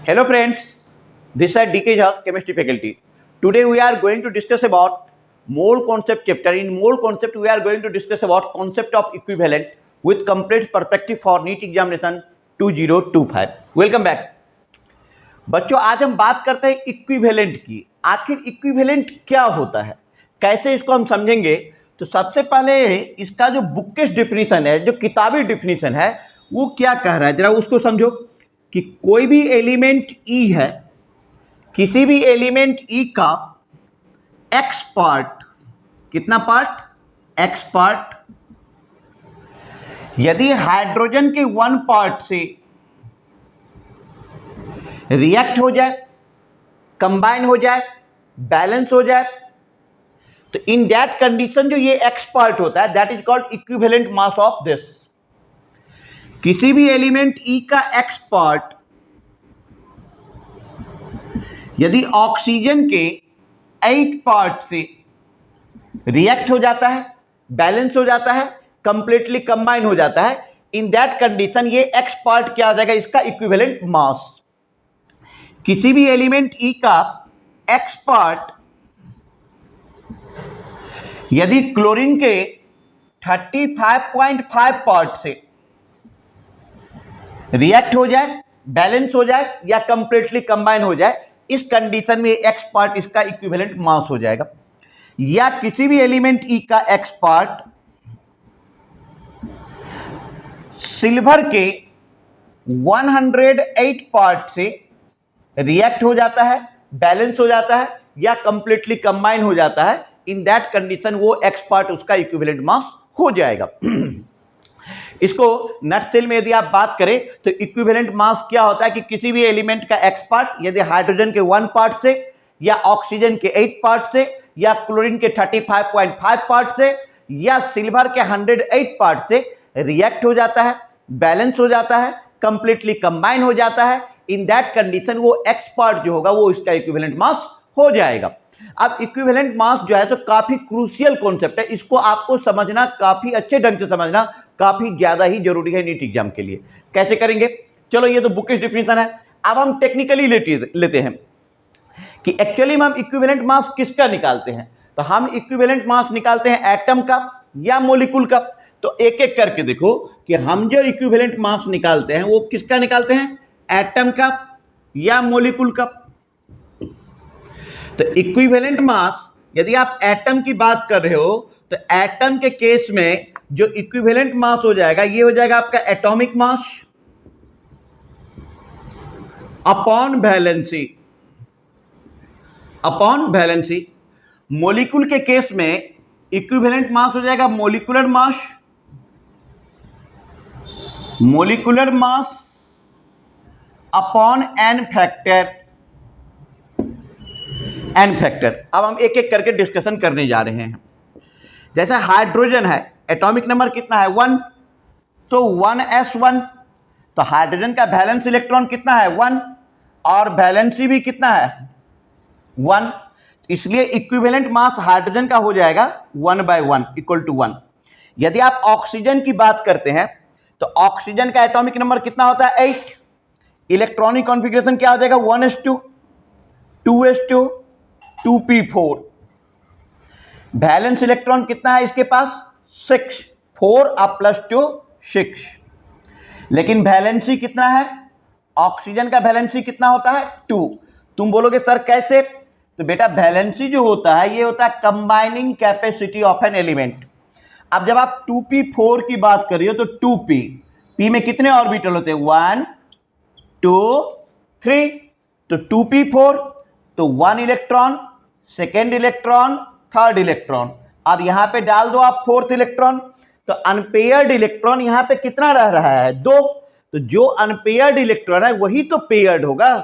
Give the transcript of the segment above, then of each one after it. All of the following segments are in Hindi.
Hello friends, this is DK Jha, chemistry faculty. Today we are going to discuss about mole concept chapter. In mole concept we are going to discuss about concept of equivalent with complete perspective for NEET examination 2025. Welcome back. बच्चों आज हम बात करते हैं इक्विवेलेंट की। आखिर इक्विवेलेंट क्या होता है, कैसे इसको हम समझेंगे। तो सबसे पहले इसका जो बुकिश डिफिनीशन है, जो किताबी डिफिनीशन है, वो क्या कह रहा है जरा उसको समझो। कि कोई भी एलिमेंट ई है, किसी भी एलिमेंट ई का एक्स पार्ट, कितना पार्ट, एक्स पार्ट, यदि हाइड्रोजन के वन पार्ट से रिएक्ट हो जाए, कंबाइन हो जाए, बैलेंस हो जाए, तो इन दैट कंडीशन जो ये एक्स पार्ट होता है that is called equivalent mass of this. किसी भी एलिमेंट ई का एक्स पार्ट यदि ऑक्सीजन के 8 पार्ट से रिएक्ट हो जाता है, बैलेंस हो जाता है, कंप्लीटली कंबाइन हो जाता है, इन दैट कंडीशन ये एक्स पार्ट क्या हो जाएगा, इसका इक्विवेलेंट मास। किसी भी एलिमेंट ई का एक्स पार्ट यदि क्लोरीन के 35.5 पार्ट से रिएक्ट हो जाए, बैलेंस हो जाए या कंप्लीटली कंबाइन हो जाए, इस कंडीशन में एक्स पार्ट इसका इक्विवेलेंट मास हो जाएगा। या किसी भी एलिमेंट ई का एक्स पार्ट सिल्वर के 108 पार्ट से रिएक्ट हो जाता है, बैलेंस हो जाता है या कंप्लीटली कंबाइन हो जाता है, इन दैट कंडीशन वो एक्स पार्ट उसका इक्विवेलेंट मास हो जाएगा। इसको नटसेल में यदि आप बात करें तो इक्विवेलेंट मास क्या होता है कि किसी भी एलिमेंट का एक्स पार्ट यदि हाइड्रोजन के 1 पार्ट से या ऑक्सीजन के 8 पार्ट से या क्लोरीन के 35.5 पार्ट से या सिल्वर के 108 पार्ट से रिएक्ट हो जाता है, बैलेंस हो जाता है, कंप्लीटली कंबाइन हो जाता है, इन दैट कंडीशन वो एक्स पार्ट जो होगा वो इसका इक्विवेलेंट मास हो जाएगा। अब इक्विवेलेंट मास जो है तो काफी क्रूशियल कॉन्सेप्ट है, इसको आपको समझना, काफी अच्छे ढंग से समझना काफी ज्यादा ही जरूरी है नीट एग्जाम के लिए। कैसे करेंगे, चलो ये तो बुकिश डिफिनीशन है, अब हम टेक्निकली लेते हैं कि एक्चुअली में हम इक्विवेलेंट मास किसका निकालते हैं। तो हम इक्विवेलेंट मास निकालते हैं एटम का या मॉलिक्यूल का। तो एक एक करके देखो कि हम जो इक्विवेलेंट मास निकालते हैं वो किसका निकालते हैं, एटम का या मॉलिक्यूल का। तो इक्विवेलेंट मास यदि आप एटम की बात कर रहे हो तो एटम के केस में जो इक्विवेलेंट मास हो जाएगा ये हो जाएगा आपका atomic mass upon valency, upon valency. Molecule के केस में इक्विवेलेंट मास हो जाएगा molecular mass, molecular mass upon N factor, N factor. अब हम एक एक करके डिस्कशन करने जा रहे हैं। जैसे हाइड्रोजन है, एटॉमिक नंबर कितना है 1, तो 1s1, तो हाइड्रोजन का वैलेंस इलेक्ट्रॉन कितना है 1 और वैलेंसी भी कितना है 1, इसलिए इक्विवेलेंट मास हाइड्रोजन का हो जाएगा 1/1 इक्वल टू 1। यदि आप ऑक्सीजन की बात करते हैं तो ऑक्सीजन का एटॉमिक नंबर कितना होता है 8, इलेक्ट्रॉनिक कॉन्फ़िगरेशन क्या हो जाएगा 1s2, 2s2, 2p4। Balance electron कितना है इसके पास 6, 4 अब प्लस 2 6। लेकिन वैलेंसी कितना है, ऑक्सीजन का वैलेंसी कितना होता है 2। तुम बोलोगे सर कैसे, तो बेटा वैलेंसी जो होता है ये होता है combining capacity of an element. अब जब आप 2p4 की बात कर रही हो तो 2p, p में कितने ऑर्बिटल होते हैं 1 2 3, तो 2p4 तो 1 electron, second electron, third electron. अब यहां पे डाल दो आप फोर्थ इलेक्ट्रॉन, तो अनपेयर्ड इलेक्ट्रॉन यहां पे कितना रह रहा है 2, तो जो अनपेयर्ड इलेक्ट्रॉन है वही तो पेयर्ड होगा।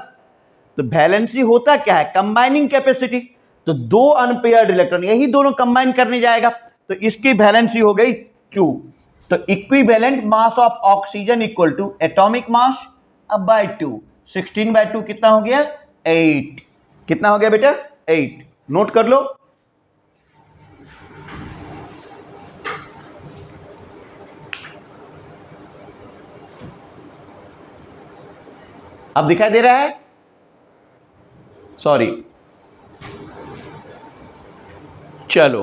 तो वैलेंसी होता क्या है कंबाइनिंग कैपेसिटी, तो 2 अनपेयर्ड इलेक्ट्रॉन यही दोनों कंबाइन करने जाएगा, तो इसकी वैलेंसी हो गई 2। तो equivalent mass of oxygen equal to atomic mass अब बाय 2, 16/2 कितना हो गया 8। कितना हो गया बेटा 8, नोट कर लो। अब दिखाई दे रहा है? सॉरी, चलो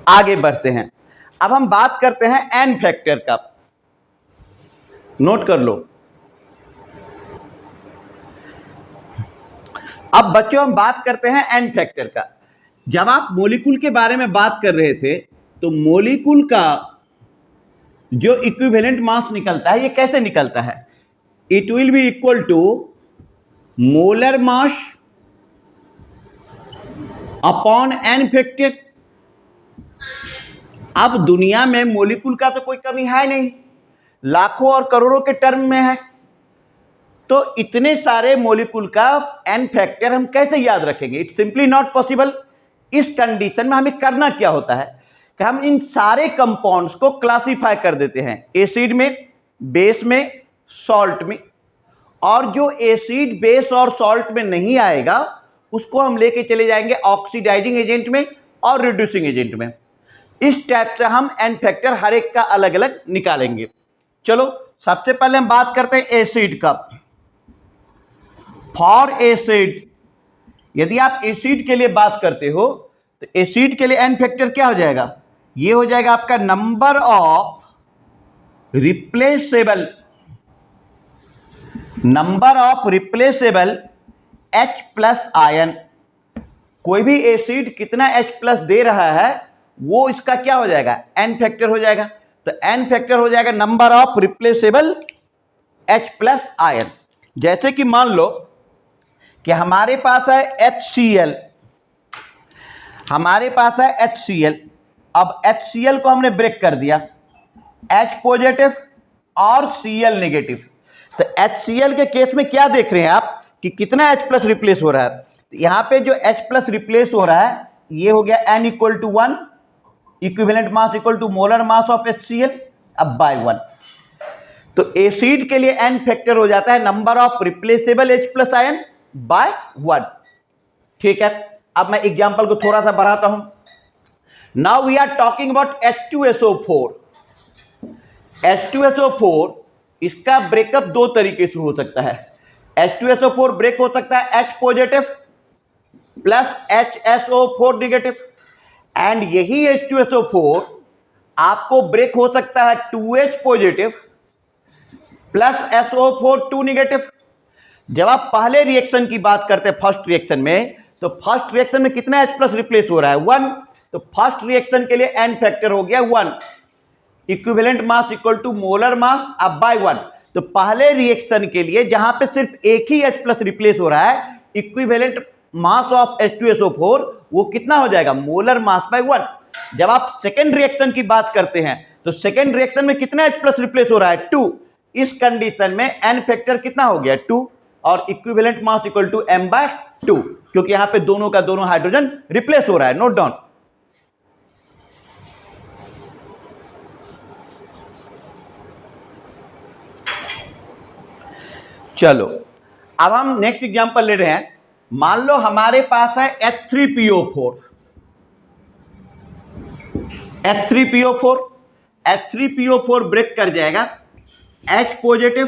आगे बढ़ते हैं। अब हम बात करते हैं एन फैक्टर का। नोट कर लो। अब बच्चों हम बात करते हैं एन फैक्टर का। जब आप मॉलिक्यूल के बारे में बात कर रहे थे तो मॉलिक्यूल का जो इक्विवेलेंट मास निकलता है ये कैसे निकलता है? It will be equal to molar mass upon N factor. अब दुनिया में मॉलिक्यूल का तो कोई कमी है नहीं, लाखों और करोड़ों के टर्म में है, तो इतने सारे मॉलिक्यूल का एन फैक्टर हम कैसे याद रखेंगे? It's simply not possible. इस कंडीशन में हमें करना क्या होता है कि हम इन सारे कंपाउंड्स को क्लासिफाई कर देते हैं, एसिड में, बेस में, सॉल्ट में, और जो एसिड, बेस और सॉल्ट में नहीं आएगा उसको हम लेके चले जाएंगे ऑक्सीडाइजिंग एजेंट में और रिड्यूसिंग एजेंट में। इस टाइप से हम एन फैक्टर हर एक का अलग अलग निकालेंगे। चलो सबसे पहले हम बात करते हैं एसिड का। फॉर एसिड, यदि आप एसिड के लिए बात करते हो तो एसिड के लिए एन फैक्टर क्या हो जाएगा? ये हो जाएगा आपका number of replaceable H plus ion. कोई भी एसिड कितना H प्लस दे रहा है वो इसका क्या हो जाएगा? एन फैक्टर हो जाएगा। तो एन फैक्टर हो जाएगा number of replaceable H plus ion. जैसे कि मान लो कि हमारे पास है HCl, अब HCl को हमने ब्रेक कर दिया, H पॉजिटिव और Cl नेगेटिव। तो HCl के केस में क्या देख रहे हैं आप कि कितना H प्लस रिप्लेस हो रहा है? तो यहाँ पे जो H प्लस रिप्लेस हो रहा है ये हो गया N equal to 1, equivalent mass equal to molar mass of HCl अब बाय 1। तो एसिड के लिए एन फैक्टर हो जाता है number of replaceable H plus ion bye 1। ठीक है, अब मैं एग्जांपल को थोड़ा सा बढ़ाता हूं। Now we are talking about H2SO4। H2SO4 इसका ब्रेकअप दो तरीके से हो सकता है। H2SO4 ब्रेक हो सकता है H positive plus HSO4 negative, and यही H2SO4 आपको ब्रेक हो सकता है 2H positive plus SO4 2 negative. जब आप पहले रिएक्शन की बात करते हैं फर्स्ट रिएक्शन में, तो फर्स्ट रिएक्शन में कितना H प्लस रिप्लेस हो रहा है? 1। तो फर्स्ट रिएक्शन के लिए एन फैक्टर हो गया 1, equivalent mass equal to molar mass अब बाय 1। तो पहले रिएक्शन के लिए जहां पे सिर्फ एक ही H प्लस रिप्लेस हो रहा है, इक्विवेलेंट मास ऑफ H2SO4 वो कितना हो जाएगा? Molar mass by 1। जब आप सेकेंड रिएक्शन की बात करते हैं तो सेकेंड रिएक्शन में कितना H प्लस रिप्लेस हो रहा है? 2। इस कंडीशन में एन फैक्टर कितना हो गया? 2, और equivalent mass equal to m by 2, क्योंकि यहां पे दोनों का दोनों हाइड्रोजन रिप्लेस हो रहा है। Note down. चलो अब हम नेक्स्ट एग्जांपल ले रहे हैं। मान लो हमारे पास है H3PO4। H3PO4 ब्रेक कर जाएगा H पॉजिटिव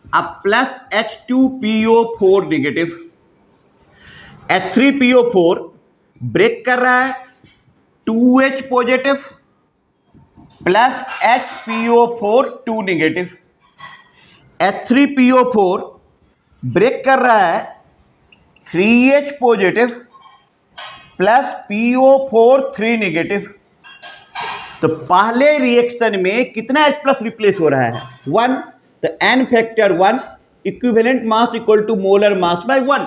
अब plus H2PO4 negative. H3PO4 break कर रहा है 2H positive plus HPO4 2 negative. H3PO4 break कर रहा है 3H positive plus PO4 3 negative. तो पहले रिएक्शन में कितना H प्लस रिप्लेस हो रहा है? 1। तो N factor 1, equivalent mass equal to molar mass by 1।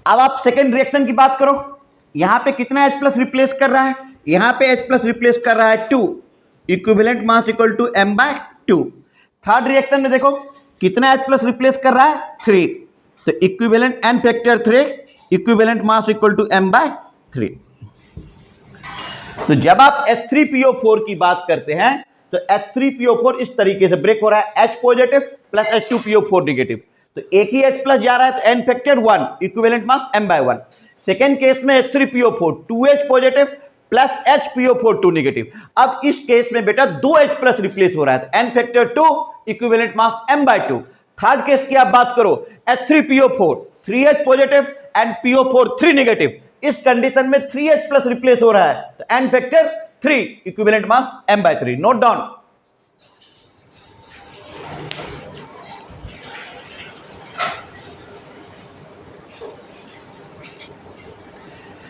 अब आप सेकेंड रिएक्शन की बात करो, यहां पे कितना H प्लस रिप्लेस कर रहा है? यहां पे H प्लस रिप्लेस कर रहा है 2, equivalent mass equal to m by 2। Third reaction में देखो कितना H प्लस रिप्लेस कर रहा है? 3। तो equivalent N factor 3, equivalent mass equal to m by 3। तो जब आप H3PO4 की बात करते हैं तो H3PO4 इस तरीके से ब्रेक हो रहा है H positive plus H2PO4 negative. तो एक ही H प्लस जा रहा है तो N factor 1, equivalent mass m by 1। Second case में H3PO4 2H positive plus HPO4 2 negative. अब इस केस में बेटा 2H प्लस रिप्लेस हो रहा है, n factor 2 equivalent mass m/2। Third case की आप बात करो, H3PO4 3H positive and PO4 3 negative. इस कंडीशन में 3H प्लस रिप्लेस हो रहा है, तो n फैक्टर 3 इक्विवेलेंट मास m/3। Note down.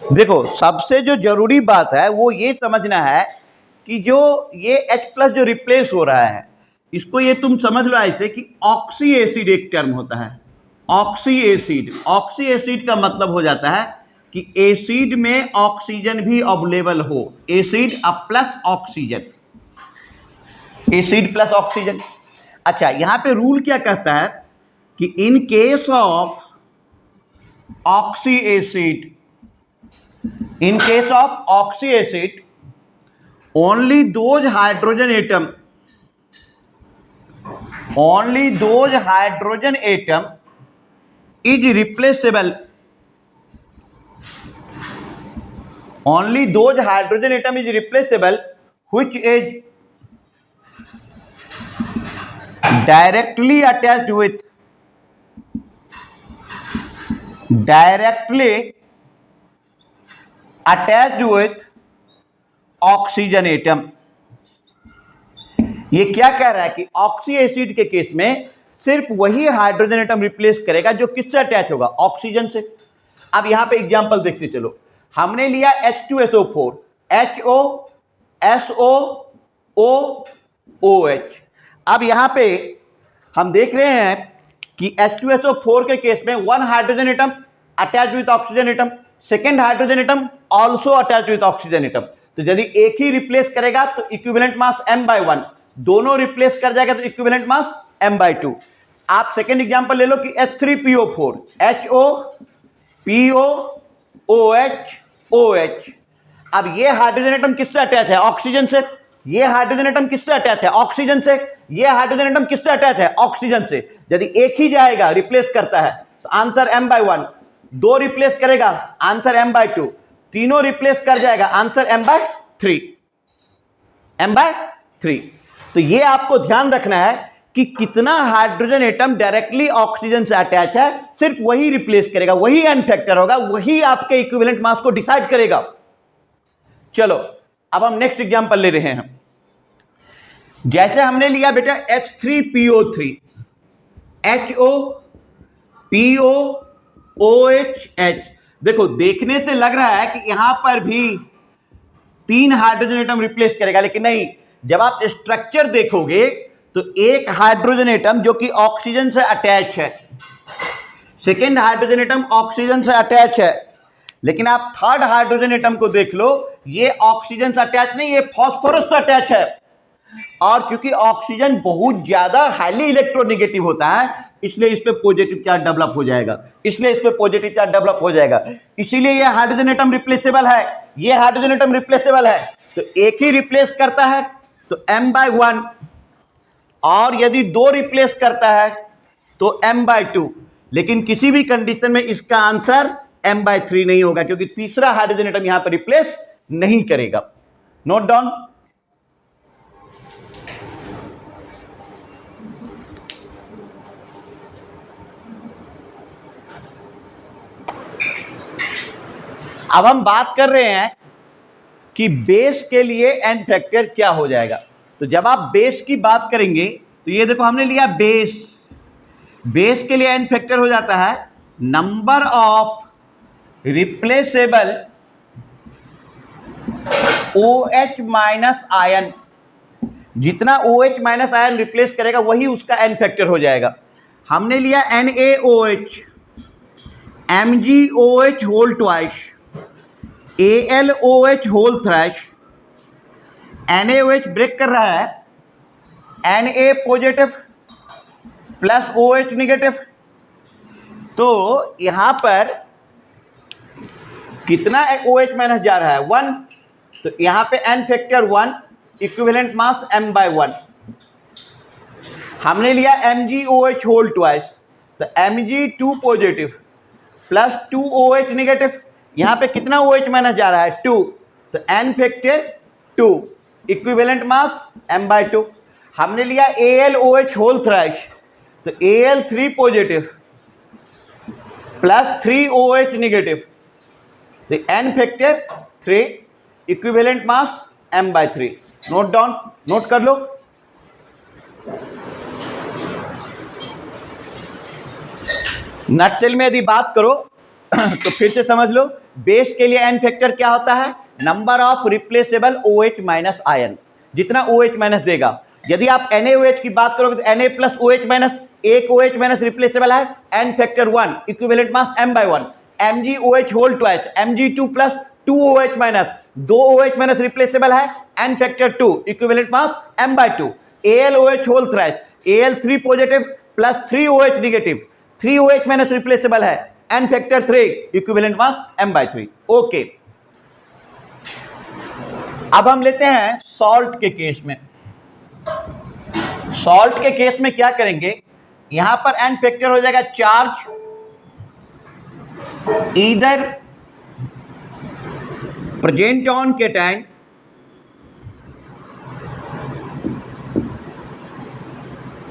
देखो, सबसे जो जरूरी बात है वो ये समझना है कि जो ये H प्लस जो रिप्लेस हो रहा है, इसको ये तुम समझ लो ऐसे कि ऑक्सी एसिड एक टर्म होता है। ऑक्सी एसिड, ऑक्सी एसिड का मतलब हो जाता है कि एसिड में ऑक्सीजन भी अवेलेबल हो। Acid plus oxygen, acid plus oxygen. अच्छा, यहां पे रूल क्या कहता है कि in case of oxy acid, in case of oxy acid, only those hydrogen atom is replaceable, only those hydrogen atom is replaceable which is directly attached with oxygen atom. ये क्या कह रहा है कि ऑक्सी एसिड के केस में सिर्फ वही हाइड्रोजन एटम रिप्लेस करेगा जो किससे अटैच होगा, ऑक्सीजन से। अब यहां पे एग्जांपल देखते चलो। हमने लिया H2SO4, HO SO OH। अब यहां पे हम देख रहे हैं कि H2SO4 के केस में one hydrogen atom attach with oxygen atom, second hydrogen atom also attach with oxygen atom. तो यदि एक ही रिप्लेस करेगा तो इक्विवेलेंट मास m/1, दोनों रिप्लेस कर जाएगा तो इक्विवेलेंट मास m/2। आप सेकेंड एग्जांपल ले लो कि H3PO4, HO PO OH OH। अब ये हाइड्रोजन एटम किससे अटैच है, ऑक्सीजन से। ये हाइड्रोजन एटम किससे अटैच है, ऑक्सीजन से। ये हाइड्रोजन एटम किससे अटैच है, ऑक्सीजन से। यदि एक ही जाएगा रिप्लेस करता है तो आंसर m/1, दो रिप्लेस करेगा आंसर m/2, तीनों रिप्लेस कर जाएगा आंसर m/3, m/3। तो ये आपको ध्यान रखना है कि कितना हाइड्रोजन एटम डायरेक्टली ऑक्सीजन से अटैच है, सिर्फ वही रिप्लेस करेगा, वही n फैक्टर होगा, वही आपके इक्विवेलेंट मास को डिसाइड करेगा। चलो अब हम नेक्स्ट एग्जांपल ले रहे हैं। जैसे हमने लिया बेटा H3PO3, HO PO OH। देखो, देखने से लग रहा है कि यहां पर भी 3 हाइड्रोजन एटम रिप्लेस करेगा, लेकिन नहीं। जब आप स्ट्रक्चर देखोगे तो एक हाइड्रोजन एटम जो कि ऑक्सीजन से अटैच है, सेकेंड हाइड्रोजन एटम ऑक्सीजन से अटैच है, लेकिन आप थर्ड हाइड्रोजन एटम को देख लो, ये ऑक्सीजन से अटैच नहीं, ये फॉस्फोरस से अटैच है। और क्योंकि ऑक्सीजन बहुत ज्यादा हाईली इलेक्ट्रोनेगेटिव होता है, इसलिए इस पे पॉजिटिव चार्ज डेवलप हो जाएगा, इसलिए इस पे पॉजिटिव चार्ज डेवलप हो जाएगा। इसीलिए ये हाइड्रोजन एटम रिप्लेसेबल है, ये हाइड्रोजन एटम रिप्लेसेबल है। तो एक ही रिप्लेस करता है तो m/1, और यदि दो रिप्लेस करता है तो m/2। लेकिन किसी भी कंडीशन में इसका आंसर m/3 नहीं होगा, क्योंकि तीसरा हाइड्रोजन एटम यहां पर रिप्लेस नहीं करेगा। Note down. अब हम बात कर रहे हैं कि बेस के लिए n फैक्टर क्या हो जाएगा। तो जब आप बेस की बात करेंगे तो ये देखो, हमने लिया बेस। बेस के लिए n फैक्टर हो जाता है number of replaceable OH minus ion. जितना OH माइनस आयन रिप्लेस करेगा वही उसका n फैक्टर हो जाएगा। हमने लिया NaOH, MgOH whole twice, AlOH whole thrice. NaOH break कर रहा है, Na positive plus OH negative. तो यहां पर कितना OH माइनस जा रहा है, 1। तो यहां पे n factor 1, equivalent mass m/1। हमने लिया MgOH होल ट्वाइस, तो Mg2 positive plus 2 OH negative. यहां पे कितना OH माइनस जा रहा है, 2। तो n factor 2, equivalent mass m/2। हमने लिया AlOH होल थ्राइस, तो Al3 positive plus 3OH negative, तो n फैक्टर 3, इक्विवेलेंट मास m/3। नोट डाउन, नोट कर लो। नटसेल में यदि बात करो तो फिर से समझ लो, बेस के लिए n फैक्टर क्या होता है, number of replaceable OH minus ion, जितना OH माइनस देगा। यदि आप NaOH की बात करोगे तो Na प्लस OH माइनस, एक OH माइनस रिप्लेसेबल है, n factor 1, equivalent mass m/1। MgOH whole twice, Mg2 plus 2OH minus, 2 OH minus replaceable है, n factor 2, equivalent mass m/2। AlOH whole thrice, Al3 positive plus 3OH negative, 3OH minus replaceable है, n फैक्टर 3, इक्विवेलेंट मास m/3। ओके, अब हम लेते हैं सॉल्ट के केस में। सॉल्ट के केस में क्या करेंगे, यहां पर n फैक्टर हो जाएगा charge either present on cation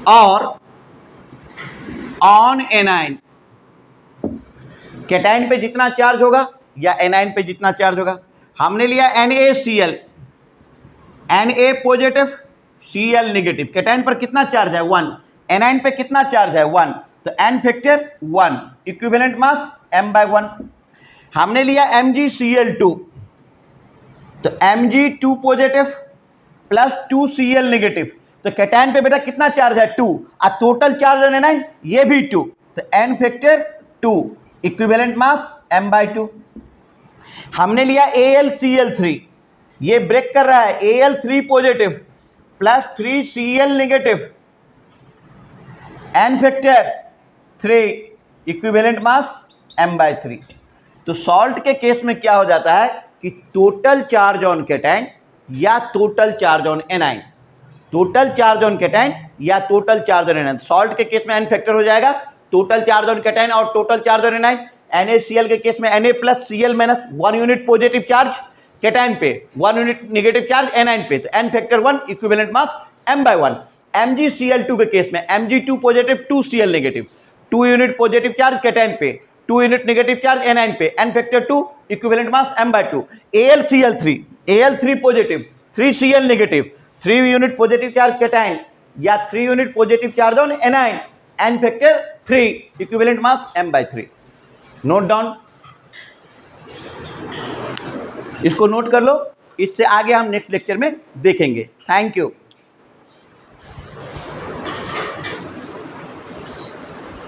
और ऑन एनाइन। केटाइन पे जितना चार्ज होगा या एनाइन पे जितना चार्ज होगा। हमने लिया NaCl, Na positive Cl negative. Cation पर कितना चार्ज है 1, एनाइन पे कितना चार्ज है 1, तो n factor 1, equivalent mass m/1। हमने लिया MgCl2, तो Mg2 positive plus 2Cl negative, तो केटाइन पे बेटा कितना चार्ज है 2, और टोटल चार्ज है एनाइन ये भी 2, तो n factor 2, equivalent mass m/2। हमने लिया AlCl3, ये ब्रेक कर रहा है, Al3 positive plus 3Cl negative, n factor 3, equivalent मास m/3। तो सॉल्ट के केस में क्या हो जाता है कि टोटल चार्ज ऑन केटाइन या total charge on anion, total charge on cation या total charge on anion. Salt के केस में n फैक्टर हो जाएगा टोटल चार्ज ऑन केटाइन और total charge on anion. NaCl के केस में Na plus Cl minus 1 unit positive charge cation पे, 1 यूनिट नेगेटिव चार्ज एनाइन पे, तो n factor 1, equivalent mass m/1। MgCl2 के केस में Mg2 positive 2Cl negative, 2 unit positive charge cation पे, 2 यूनिट नेगेटिव चार्ज एनाइन पे, n factor 2, equivalent mass m/2। AlCl3, Al3 positive 3Cl negative, 3 unit positive charge cation या 3 unit positive charge on A9, n factor 3, equivalent mass m/3। Note down, इसको नोट कर लो, इससे आगे हम नेक्स्ट लेक्चर में देखेंगे। Thank you.